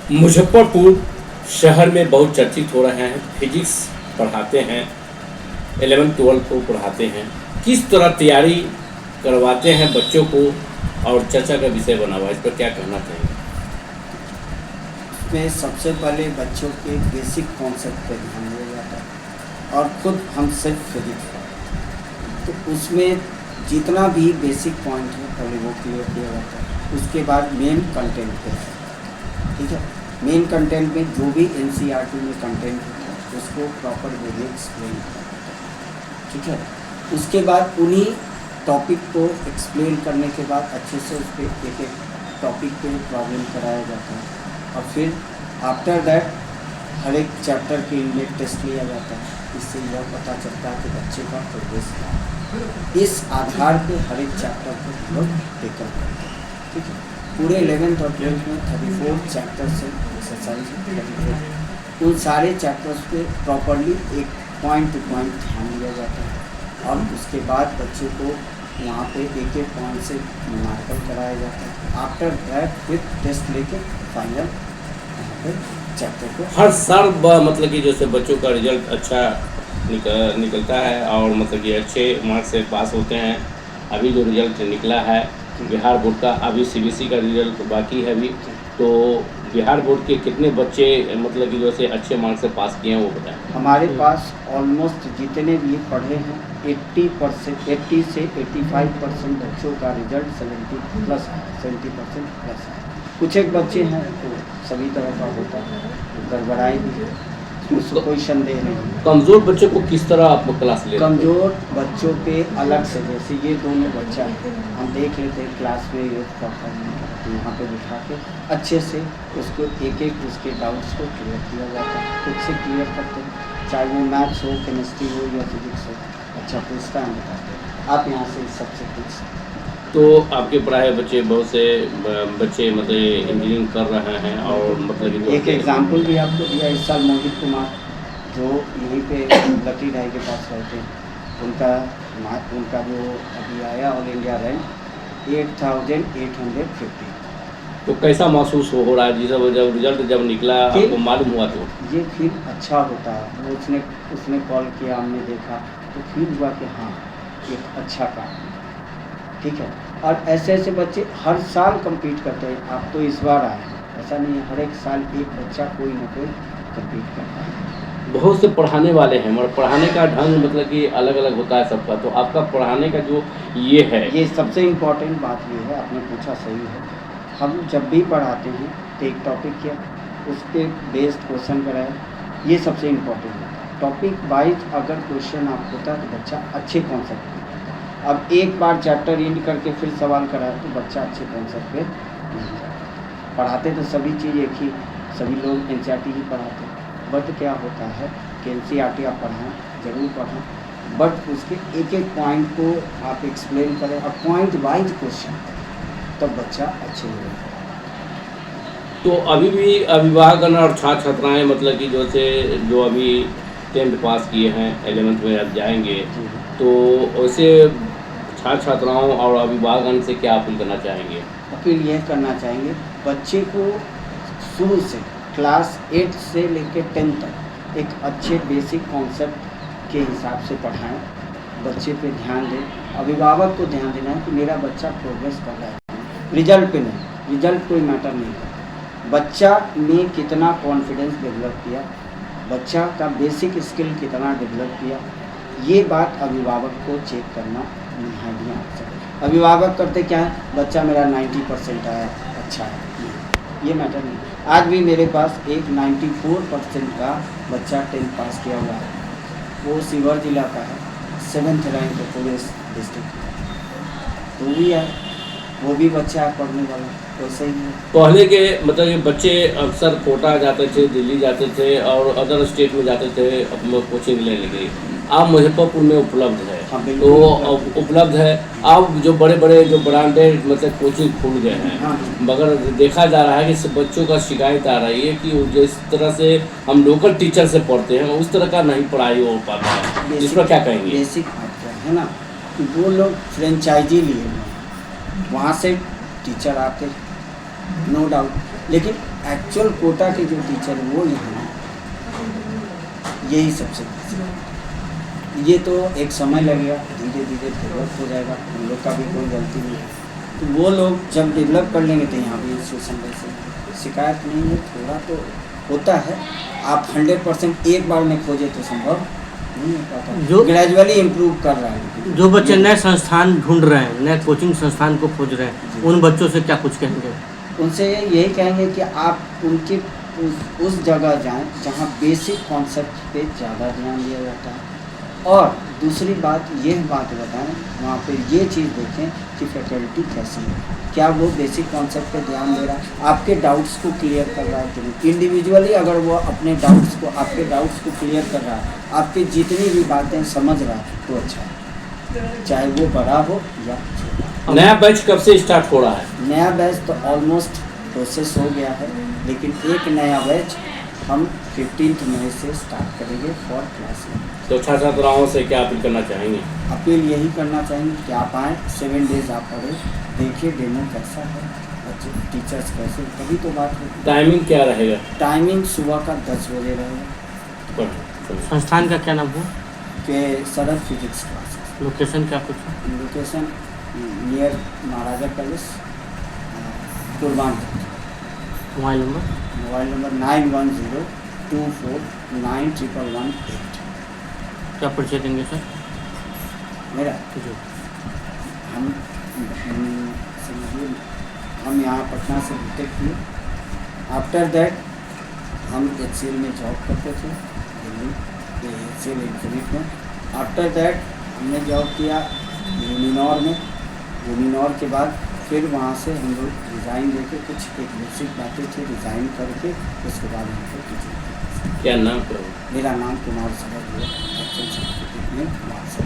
मुजफ्फरपुर शहर में बहुत चर्चित हो रहे हैं। फिजिक्स पढ़ाते हैं, 11-12 को पढ़ाते हैं। किस तरह तैयारी करवाते हैं बच्चों को और चर्चा का विषय बना हुआ है, इस पर क्या कहना चाहिए? में सबसे पहले बच्चों के बेसिक कॉन्सेप्ट पे ध्यान दिया जाता है और खुद हम सिर्फ फिजिक्स पढ़ाते हैं, तो उसमें जितना भी बेसिक पॉइंट है पहले वो क्लियर किया जाता है। उसके बाद मेन कंटेंट पे है, ठीक है। मेन कंटेंट में जो भी एनसीईआरटी में कंटेंट होता है उसको प्रॉपर वे में एक्सप्लेन किया जाता है, ठीक है। उसके बाद उन्हीं टॉपिक को एक्सप्लेन करने के बाद अच्छे से उस पर एक एक टॉपिक पे प्रॉब्लम कराया जाता है और फिर आफ्टर दैट हर एक चैप्टर के लिए टेस्ट लिया जाता है। इससे यह पता चलता है कि बच्चे का प्रोग्रेस क्या है। इस आधार पे हर एक चैप्टर को हम लोग टेकअप करते हैं, ठीक है। पूरे 11th और 12th में 34 चैप्टर्स से एक्सरसाइज है। उन सारे चैप्टर्स पे प्रॉपरली एक पॉइंट टू पॉइंट ध्यान दिया जाता है और उसके बाद बच्चे को वहाँ पे एक एक पॉइंट से न्यूमेरिकल कराया जाता है। आफ्टर दैट फिर टेस्ट लेके फाइनल वहाँ पे चैप्टर को हर साल मतलब कि जैसे बच्चों का रिजल्ट अच्छा निकलता है और मतलब कि अच्छे मार्क्स से पास होते हैं। अभी जो रिजल्ट निकला है बिहार बोर्ड का, अभी सीबीएसई का रिजल्ट बाकी है अभी, तो बिहार बोर्ड के कितने बच्चे मतलब कि जैसे अच्छे मार्क्स से पास किए हैं वो बताएं। हमारे पास ऑलमोस्ट जितने भी पढ़े हैं 80 से 85% बच्चों का रिजल्ट 70+ है, 70% प्लस है। कुछ एक बच्चे हैं तो सभी तरह का होता है, गड़बड़ाए भी है, उसको कोई संदेह नहीं। कमज़ोर बच्चों को किस तरह आप क्लास ले? कमज़ोर बच्चों पे अलग से, जैसे ये दोनों बच्चा है, हम देख लेते हैं क्लास में ये पढ़ता है तो यहाँ पे बिठा के अच्छे से उसको एक एक उसके डाउट्स को क्लियर किया जाता है। खुद से क्लियर करते हैं, चाहे वो मैथ्स हो, केमिस्ट्री हो या फिजिक्स हो। अच्छा पूछता है, बताते हैं आप यहाँ से सबसे पूछ सकते हैं। तो आपके पढ़ाए बच्चे बहुत से बच्चे मतलब इंजीनियरिंग कर रहे हैं और मतलब कि एक एग्जाम्पल भी आपको दिया इस साल मोहित कुमार जो यहीं पे लकी ढाई के पास रहते हैं, उनका जो अभी आया ऑल इंडिया रैंक 8850। तो कैसा महसूस हो रहा है जब रिजल्ट जब निकला आपको मालूम हुआ? तो ये फील अच्छा होता है। वो उसने कॉल किया, हमने देखा तो फील हुआ कि हाँ एक अच्छा काम, ठीक है। और ऐसे ऐसे बच्चे हर साल compete करते हैं। आप तो इस बार आए हैं, ऐसा नहीं है, हर एक साल एक बच्चा कोई ना कोई compete करता है। बहुत से पढ़ाने वाले हैं मगर पढ़ाने का ढंग मतलब कि अलग अलग होता है सबका। तो आपका पढ़ाने का जो ये है, ये सबसे इम्पॉर्टेंट बात ये है, आपने पूछा सही है। हम जब भी पढ़ाते हैं तो एक टॉपिक किया, उस पर बेस्ड क्वेश्चन कराए, ये सबसे इम्पॉर्टेंट होता है। टॉपिक वाइज अगर क्वेश्चन आप होता है तो बच्चा अच्छे कॉन्सेप्ट पे जाता है। अब एक बार चैप्टर रीड करके फिर सवाल कराए तो बच्चा अच्छे कॉन्सेप्ट पे नहीं जाता। पढ़ाते तो सभी चीज़ एक ही, सभी लोग एनसीईआरटी ही पढ़ाते हैं, बट क्या होता है कि एनसीईआरटी आप पढ़ाएं, ज़रूर पढ़ें, बट उसके एक एक पॉइंट को आप एक्सप्लेन करें और पॉइंट वाइज क्वेश्चन करें, तब बच्चा अच्छे हो जाता है। तो अभी भी अभिभावकगण और छात्र छात्राएँ मतलब कि जो अभी 10th पास किए हैं 11th में अब जाएंगे, तो वैसे छात्र छात्राओं और अभिभावकगण से क्या अपील करना चाहेंगे? अपील यह करना चाहेंगे, बच्चे को शुरू से क्लास 8 से लेकर 10 तक एक अच्छे बेसिक कॉन्सेप्ट के हिसाब से पढ़ाएं। बच्चे पे ध्यान दें, अभिभावक को ध्यान देना है कि मेरा बच्चा प्रोग्रेस कर रहा है, रिजल्ट पे नहीं। रिजल्ट कोई मैटर नहीं करता, बच्चा ने कितना कॉन्फिडेंस डेवलप किया, बच्चा का बेसिक स्किल कितना डेवलप किया, ये बात अभिभावक को चेक करना निहायत आवश्यक है। अभिभावक करते क्या है, बच्चा मेरा 90% आया, अच्छा है, ये मैटर नहीं। आज भी मेरे पास एक 94% का बच्चा 10th पास किया हुआ है, वो सीवर जिला का है, 7th रैंक है पूरे डिस्ट्रिक्ट में, तो भी है, वो भी बच्चा है पढ़ने वाला, वैसे ही है। पहले के मतलब ये बच्चे अक्सर कोटा जाते थे, दिल्ली जाते थे और अदर स्टेट में जाते थे अपने कोचिंग लेने के लिए। अब मुजफ्फरपुर में उपलब्ध है, हाँ, तो उपलब्ध है। अब जो बड़े बड़े जो ब्रांडेड मतलब कोचिंग खुल गए हैं, हाँ। मगर देखा जा रहा है कि बच्चों का शिकायत आ रही है कि जिस तरह से हम लोकल टीचर से पढ़ते हैं उस तरह का नहीं पढ़ाई हो पाता है। इस पर क्या कहेंगे? बेसिक बात क्या है ना कि वो लोग फ्रेंचाइजी लिए, वहाँ से टीचर आते, नो डाउट, लेकिन एक्चुअल कोटा के जो टीचर वो यहाँ हैं, यही सबसे बेसिक। ये तो एक समय लगेगा, धीरे धीरे डेवलप हो जाएगा, हम लोग का भी कोई गलती नहीं है। तो वो लोग जब डेवलप कर लेंगे तो यहाँ भी इंस्टीट्यूशन वैसे शिकायत नहीं है, थोड़ा तो होता है। आप 100% एक बार में खोजे तो संभव नहीं हो पाता, जो ग्रेजुअली इम्प्रूव कर रहा है। जो बच्चे नए संस्थान ढूंढ रहे हैं, नए कोचिंग संस्थान को खोज रहे हैं, उन बच्चों से क्या कुछ कहेंगे? उनसे यही कहेंगे कि आप उनके उस जगह जाएं जहां बेसिक कॉन्सेप्ट पे ज़्यादा ध्यान दिया जाता है। और दूसरी बात यह बात बताएं, वहाँ पे ये चीज़ देखें कि फैकल्टी कैसी है, क्या वो बेसिक कॉन्सेप्ट पे ध्यान दे रहा है, आपके डाउट्स को क्लियर कर रहा है कि नहीं। इंडिविजुअली अगर वो अपने आपके डाउट्स को क्लियर कर रहा है, आपकी जितनी भी बातें समझ रहा है तो अच्छा है, चाहे वो बड़ा हो या छोटा। नया बैच कब से स्टार्ट हो रहा है? नया बैच तो ऑलमोस्ट प्रोसेस हो गया है, लेकिन एक नया बैच हम 15 मई से स्टार्ट करेंगे फॉर क्लास। तो छात्राओं से क्या अपील करना चाहेंगे? अपील यही करना चाहेंगे कि आप आएँ, 7 डेज आप पढ़े, देखिए डेमो कैसा है, बच्चे टीचर्स कैसे, तभी तो बात होगी। टाइमिंग क्या रहेगा? टाइमिंग सुबह का 10 बजे रहेगा। संस्थान का क्या नाम है? के शरद फिजिक्स क्लासेस। लोकेशन क्या कुछ है? लोकेशन नियर महाराजा पैलेस, कुर्बान। Mobile number? Mobile number 9102491118। क्या परिचय देंगे सर? मेरा जी। समझिए हम यहाँ पटना से बीटेक किए। आफ्टर दैट हम HCL में जॉब करते थे, दिल्ली के HCL इन्फिनिट में। आफ्टर दैट हमने जॉब किया यूनिनॉर में। यूनिनॉर के बाद फिर वहाँ से हम लोग रिज़ाइन देके कुछ एक बेसिक बातें थी, रिज़ाइन करके उसके बाद हमको टीचिंग। क्या नाम करो? मेरा नाम कुमार सर है, एक्चुअल सर्टिफिकेट में कुमार सर।